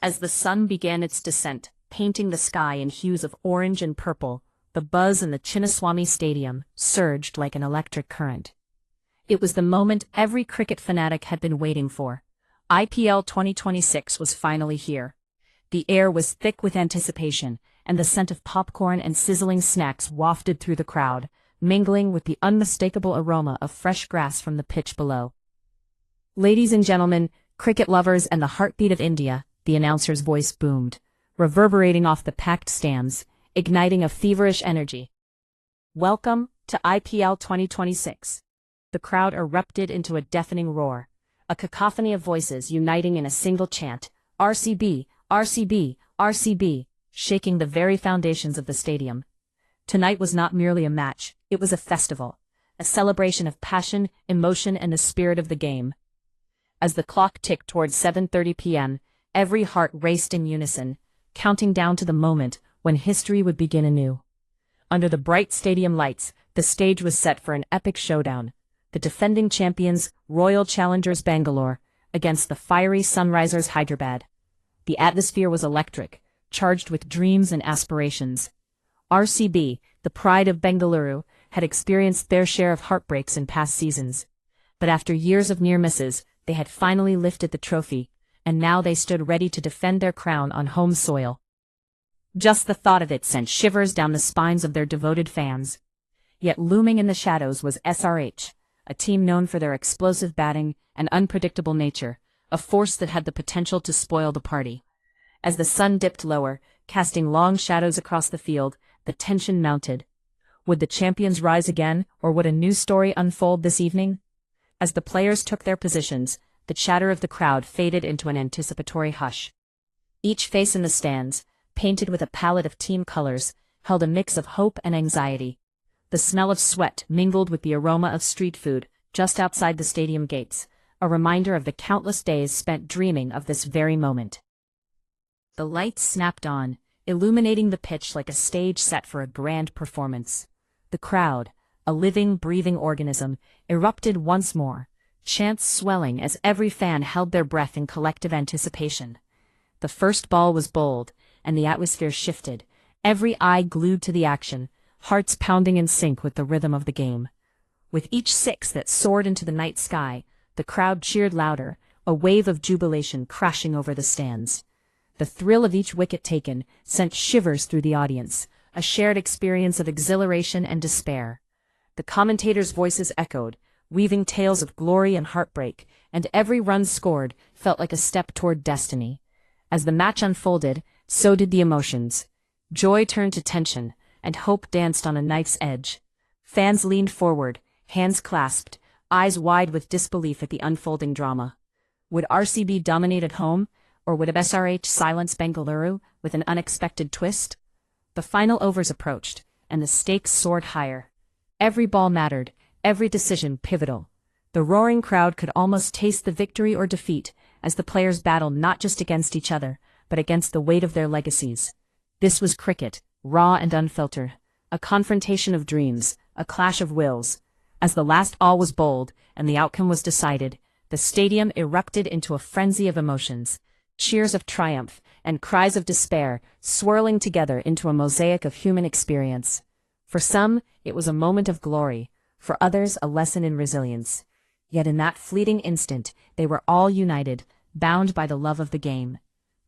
As the sun began its descent, painting the sky in hues of orange and purple, the buzz in the Chinnaswamy Stadium surged like an electric current. It was the moment every cricket fanatic had been waiting for. IPL 2026 was finally here. The air was thick with anticipation, and the scent of popcorn and sizzling snacks wafted through the crowd, mingling with the unmistakable aroma of fresh grass from the pitch below. "Ladies and gentlemen, cricket lovers and the heartbeat of India," the announcer's voice boomed, reverberating off the packed stands, igniting a feverish energy. "Welcome to IPL 2026. The crowd erupted into a deafening roar, a cacophony of voices uniting in a single chant, RCB, RCB, RCB, shaking the very foundations of the stadium. Tonight was not merely a match, it was a festival, a celebration of passion, emotion, and the spirit of the game. As the clock ticked towards 7:30 p.m., every heart raced in unison, counting down to the moment when history would begin anew. Under the bright stadium lights, the stage was set for an epic showdown. The defending champions, Royal Challengers Bangalore, against the fiery Sunrisers Hyderabad. The atmosphere was electric, charged with dreams and aspirations. RCB, the pride of Bengaluru, had experienced their share of heartbreaks in past seasons. But after years of near misses, they had finally lifted the trophy, and now they stood ready to defend their crown on home soil. Just the thought of it sent shivers down the spines of their devoted fans. Yet looming in the shadows was SRH, a team known for their explosive batting and unpredictable nature, a force that had the potential to spoil the party. As the sun dipped lower, casting long shadows across the field, the tension mounted. Would the champions rise again, or would a new story unfold this evening? As the players took their positions, the chatter of the crowd faded into an anticipatory hush. Each face in the stands, painted with a palette of team colors, held a mix of hope and anxiety. The smell of sweat mingled with the aroma of street food just outside the stadium gates, a reminder of the countless days spent dreaming of this very moment. The lights snapped on, illuminating the pitch like a stage set for a grand performance. The crowd, a living, breathing organism, erupted once more, chants swelling as every fan held their breath in collective anticipation. The first ball was bowled, and the atmosphere shifted, every eye glued to the action, hearts pounding in sync with the rhythm of the game. With each six that soared into the night sky, the crowd cheered louder, a wave of jubilation crashing over the stands. The thrill of each wicket taken sent shivers through the audience, a shared experience of exhilaration and despair. The commentators' voices echoed, weaving tales of glory and heartbreak, and every run scored felt like a step toward destiny. As the match unfolded, so did the emotions. Joy turned to tension, and hope danced on a knife's edge. Fans leaned forward, hands clasped, eyes wide with disbelief at the unfolding drama. Would RCB dominate at home, or would SRH silence Bengaluru with an unexpected twist? The final overs approached, and the stakes soared higher. Every ball mattered, every decision pivotal. The roaring crowd could almost taste the victory or defeat as the players battled not just against each other, but against the weight of their legacies. This was cricket, raw and unfiltered, a confrontation of dreams, a clash of wills. As the last ball was bowled and the outcome was decided, the stadium erupted into a frenzy of emotions, cheers of triumph and cries of despair swirling together into a mosaic of human experience. For some, it was a moment of glory, for others a lesson in resilience. Yet in that fleeting instant, they were all united, bound by the love of the game.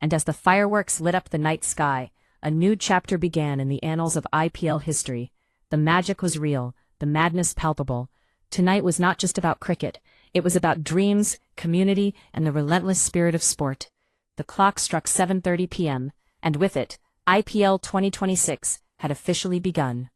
And as the fireworks lit up the night sky, a new chapter began in the annals of IPL history. The magic was real, the madness palpable. Tonight was not just about cricket, it was about dreams, community, and the relentless spirit of sport. The clock struck 7:30 p.m., and with it, IPL 2026 had officially begun.